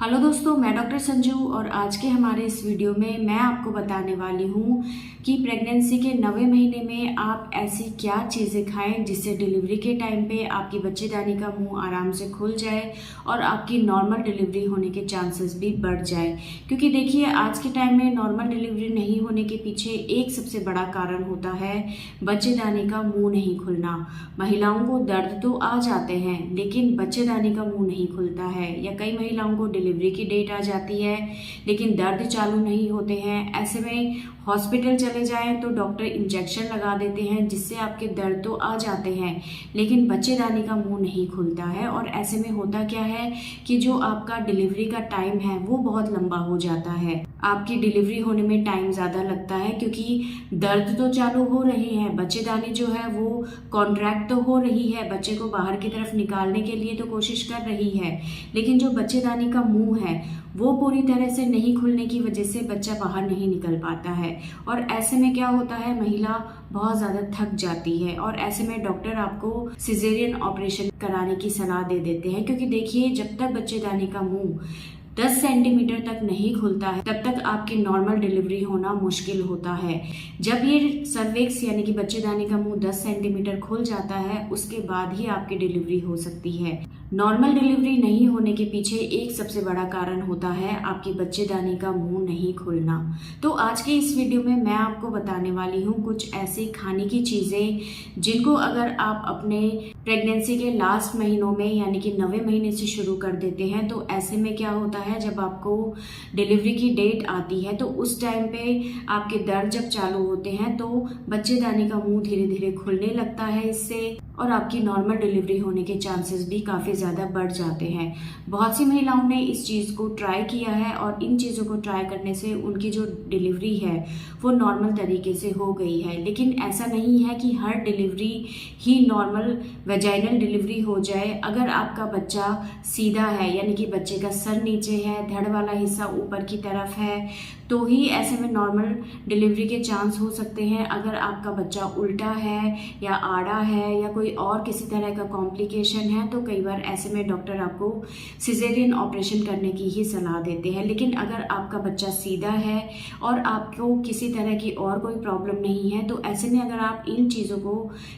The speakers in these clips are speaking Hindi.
हेलो दोस्तों, मैं डॉक्टर संजू और आज के हमारे इस वीडियो में मैं आपको बताने वाली हूँ कि प्रेगनेंसी के 9वें महीने में आप ऐसी क्या चीज़ें खाएं जिससे डिलीवरी के टाइम पे आपकी बच्चेदानी का मुंह आराम से खुल जाए और आपकी नॉर्मल डिलीवरी होने के चांसेस भी बढ़ जाए। क्योंकि देखिए, आज के टाइम में नॉर्मल डिलीवरी नहीं होने के पीछे एक सबसे बड़ा कारण होता है बच्चेदानी का मुँह नहीं खुलना। महिलाओं को दर्द तो आ जाते हैं लेकिन बच्चेदानी का मुँह नहीं खुलता है, या कई महिलाओं को डिलीवरी की डेट आ जाती है लेकिन दर्द चालू नहीं होते हैं। ऐसे में हॉस्पिटल चले जाएं तो डॉक्टर इंजेक्शन लगा देते हैं जिससे आपके दर्द तो आ जाते हैं लेकिन बच्चेदानी का मुंह नहीं खुलता है। और ऐसे में होता क्या है कि जो आपका डिलीवरी का टाइम है वो बहुत लंबा हो जाता है। आपकी डिलीवरी होने में टाइम ज़्यादा लगता है क्योंकि दर्द तो चालू हो रहे हैं, बच्चेदानी जो है वो कॉन्ट्रैक्ट तो हो रही है, बच्चे को बाहर की तरफ निकालने के लिए तो कोशिश कर रही है, लेकिन जो बच्चेदानी का मुंह है वो पूरी तरह से नहीं खुलने की वजह से बच्चा बाहर नहीं निकल पाता है। और ऐसे में क्या होता है, महिला बहुत ज़्यादा थक जाती है और ऐसे में डॉक्टर आपको सिजेरियन ऑपरेशन कराने की सलाह दे देते हैं। क्योंकि देखिए, जब तक बच्चेदानी का मुंह 10 सेंटीमीटर तक नहीं खुलता है तब तक आपकी नॉर्मल डिलीवरी होना मुश्किल होता है। जब ये सर्विक्स यानी कि बच्चेदानी का मुंह 10 सेंटीमीटर खुल जाता है उसके बाद ही आपकी डिलीवरी हो सकती है। नॉर्मल डिलीवरी नहीं होने के पीछे एक सबसे बड़ा कारण होता है आपकी बच्चेदानी का मुंह नहीं खुलना। तो आज के इस वीडियो में मैं आपको बताने वाली हूँ कुछ ऐसी खाने की चीज़ें जिनको अगर आप अपने प्रेगनेंसी के लास्ट महीनों में यानी कि 9वें महीने से शुरू कर देते हैं तो ऐसे में क्या होता है, जब आपको डिलीवरी की डेट आती है तो उस टाइम पे आपके दर्द जब चालू होते हैं तो बच्चेदानी का मुंह धीरे धीरे खुलने लगता है इससे, और आपकी नॉर्मल डिलीवरी होने के चांसेस भी काफ़ी ज़्यादा बढ़ जाते हैं। बहुत सी महिलाओं ने इस चीज़ को ट्राई किया है और इन चीज़ों को ट्राई करने से उनकी जो डिलीवरी है वो नॉर्मल तरीके से हो गई है। लेकिन ऐसा नहीं है कि हर डिलीवरी ही नॉर्मल वेजाइनल डिलीवरी हो जाए। अगर आपका बच्चा सीधा है यानी कि बच्चे का सर नीचे है, धड़ वाला हिस्सा ऊपर की तरफ है, तो ही ऐसे में नॉर्मल डिलीवरी के चांस हो सकते हैं। अगर आपका बच्चा उल्टा है या आड़ा है या कोई और किसी तरह का कॉम्प्लिकेशन है तो कई बार ऐसे में डॉक्टर आपको सिजेरियन ऑपरेशन करने की ही सलाह देते हैं। लेकिन अगर आपका बच्चा सीधा है और आपको किसी तरह की और कोई प्रॉब्लम नहीं है तो ऐसे में अगर आप इन चीज़ों को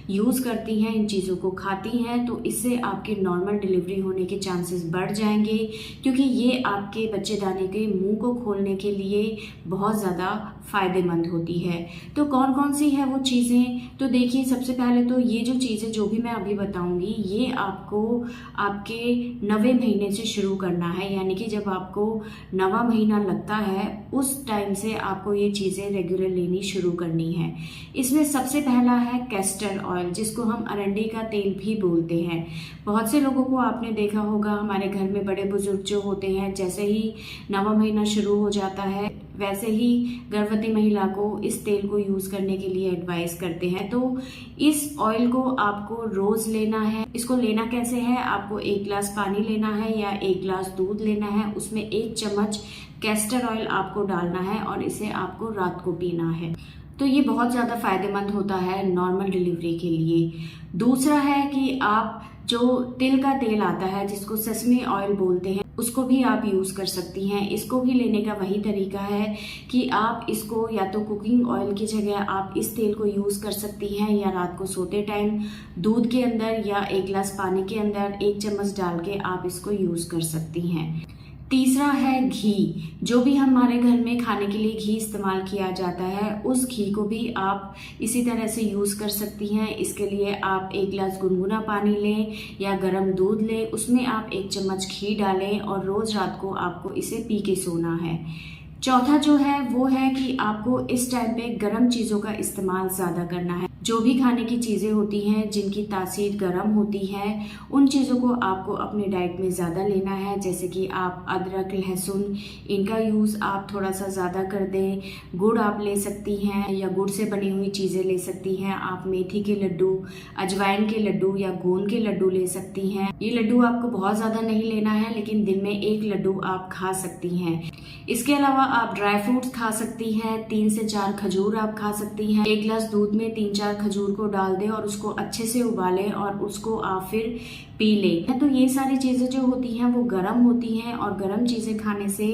यूज़ करती हैं, इन चीज़ों को खाती हैं, तो इससे आपके नॉर्मल डिलीवरी होने के चांसेस बढ़ जाएंगे। क्योंकि ये आपके बच्चेदानी के मुंह को खोलने के लिए बहुत ज़्यादा फ़ायदेमंद होती है। तो कौन कौन सी है वो चीज़ें, तो देखिए, सबसे पहले तो ये जो चीज़ें जो भी मैं अभी बताऊंगी ये आपको आपके 9वें महीने से शुरू करना है। यानी कि जब आपको 9वां महीना लगता है उस टाइम से आपको ये चीज़ें रेगुलर लेनी शुरू करनी है। इसमें सबसे पहला है कैस्टर ऑयल, जिसको हम अरंडी का तेल भी बोलते हैं। बहुत से लोगों को आपने देखा होगा, हमारे घर में बड़े बुजुर्ग जो होते हैं, जैसे ही 9वां महीना शुरू हो जाता है वैसे ही गर्भवती महिला को इस तेल को यूज़ करने के लिए एडवाइस करते हैं। तो इस ऑयल को आपको रोज़ लेना है। इसको लेना कैसे है, आपको 1 गिलास पानी लेना है या 1 गिलास दूध लेना है, उसमें 1 चम्मच कैस्टर ऑयल आपको डालना है और इसे आपको रात को पीना है। तो ये बहुत ज़्यादा फायदेमंद होता है नॉर्मल डिलीवरी के लिए। दूसरा है कि आप जो तिल का तेल आता है जिसको सेसमी ऑयल बोलते हैं उसको भी आप यूज़ कर सकती हैं। इसको भी लेने का वही तरीका है कि आप इसको या तो कुकिंग ऑयल की जगह आप इस तेल को यूज़ कर सकती हैं या रात को सोते टाइम दूध के अंदर या 1 गिलास पानी के अंदर 1 चम्मच डाल के आप इसको यूज़ कर सकती हैं। तीसरा है घी। जो भी हमारे घर में खाने के लिए घी इस्तेमाल किया जाता है उस घी को भी आप इसी तरह से यूज़ कर सकती हैं। इसके लिए आप 1 गिलास गुनगुना पानी लें या गर्म दूध लें, उसमें आप 1 चम्मच घी डालें और रोज़ रात को आपको इसे पी के सोना है। चौथा जो है वो है कि आपको इस टाइम पे गर्म चीज़ों का इस्तेमाल ज़्यादा करना है। जो भी खाने की चीज़ें होती हैं जिनकी तासीर गर्म होती है उन चीज़ों को आपको अपने डाइट में ज़्यादा लेना है। जैसे कि आप अदरक, लहसुन, इनका यूज़ आप थोड़ा सा ज़्यादा कर दें। गुड़ आप ले सकती हैं या गुड़ से बनी हुई चीज़ें ले सकती हैं। आप मेथी के लड्डू, अजवाइन के लड्डू या गोंद के लड्डू ले सकती हैं। ये लड्डू आपको बहुत ज़्यादा नहीं लेना है लेकिन दिन में 1 लड्डू आप खा सकती हैं। इसके अलावा आप ड्राई फ्रूट्स खा सकती हैं, 3 से 4 खजूर आप खा सकती हैं। 1 गिलास दूध में 3-4 खजूर को डाल दें और उसको अच्छे से उबालें और उसको आप फिर पी लें। तो ये सारी चीज़ें जो होती हैं वो गर्म होती हैं और गर्म चीज़ें खाने से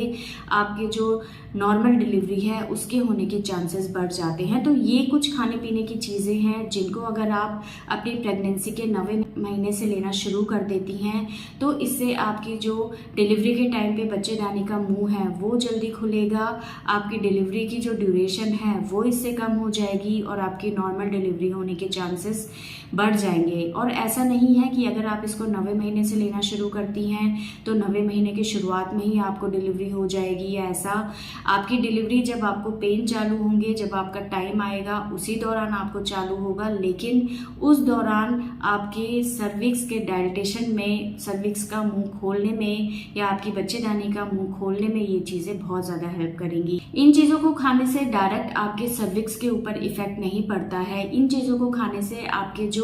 आपके जो नॉर्मल डिलीवरी है उसके होने के चांसेस बढ़ जाते हैं। तो ये कुछ खाने पीने की चीज़ें हैं जिनको अगर आप अपनी प्रेगनेंसी के 9वें महीने से लेना शुरू कर देती हैं तो इससे आपकी जो डिलीवरी के टाइम पे बच्चेदानी का मुंह है वो जल्दी खुलेगा, आपकी डिलीवरी की जो ड्यूरेशन है वो इससे कम हो जाएगी और आपकी नॉर्मल डिलीवरी होने के चांसेस बढ़ जाएंगे। और ऐसा नहीं है कि अगर आप इसको 9वें महीने से लेना शुरू करती हैं तो 9वें महीने की शुरुआत में ही आपको डिलीवरी हो जाएगी या ऐसा। आपकी डिलीवरी जब आपको पेन चालू होंगे, जब आपका टाइम आएगा उसी दौरान आपको चालू होगा, लेकिन उस दौरान आपके सर्विक्स के डायलेटेशन में, सर्विक्स का मुंह खोलने में या आपकी बच्चेदानी का मुंह खोलने में ये चीज़ें बहुत ज़्यादा हेल्प करेंगी। इन चीज़ों को खाने से डायरेक्ट आपके सर्विक्स के ऊपर इफेक्ट नहीं पड़ता है। इन चीज़ों को खाने से आपके जो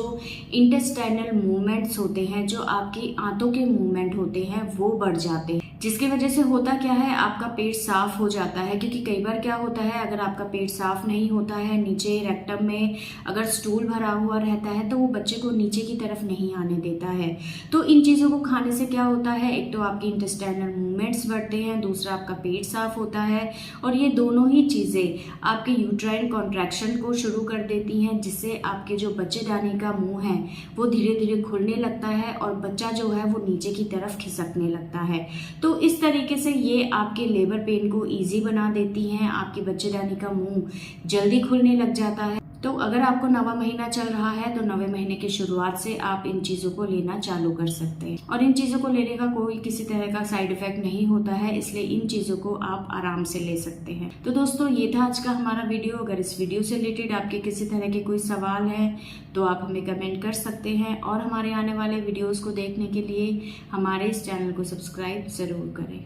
इंटेस्टाइनल मूवमेंट्स होते हैं, जो आपकी आंतों के मूवमेंट होते हैं वो बढ़ जाते हैं, जिसकी वजह से होता क्या है, आपका पेट साफ हो जाता है। क्योंकि कई बार क्या होता है, अगर आपका पेट साफ नहीं होता है, नीचे रेक्टम में अगर स्टूल भरा हुआ रहता है तो वो बच्चे को नीचे की तरफ नहीं आने देता है। तो इन चीज़ों को खाने से क्या होता है, एक तो आपकी इंटेस्टाइनल मूवमेंट्स बढ़ते हैं, दूसरा आपका पेट साफ होता है और ये दोनों ही चीज़ें आपके यूट्राइन कॉन्ट्रैक्शन को शुरू कर देती हैं, जिससे आपके जो बच्चेदानी का मुंह है वो धीरे धीरे खुलने लगता है और बच्चा जो है वो नीचे की तरफ खिसकने लगता है। तो इस तरीके से ये आपके लेबर पेन को ईजी बना देती हैं, आपकी बच्चेदानी का मुंह जल्दी खुलने लग जाता है। तो अगर आपको 9वां महीना चल रहा है तो 9वें महीने की शुरुआत से आप इन चीज़ों को लेना चालू कर सकते हैं और इन चीज़ों को लेने का कोई किसी तरह का साइड इफेक्ट नहीं होता है, इसलिए इन चीज़ों को आप आराम से ले सकते हैं। तो दोस्तों ये था आज का हमारा वीडियो। अगर इस वीडियो से रिलेटेड आपके किसी तरह के कोई सवाल है तो आप हमें कमेंट कर सकते हैं और हमारे आने वाले वीडियोज़ को देखने के लिए हमारे इस चैनल को सब्सक्राइब ज़रूर करें।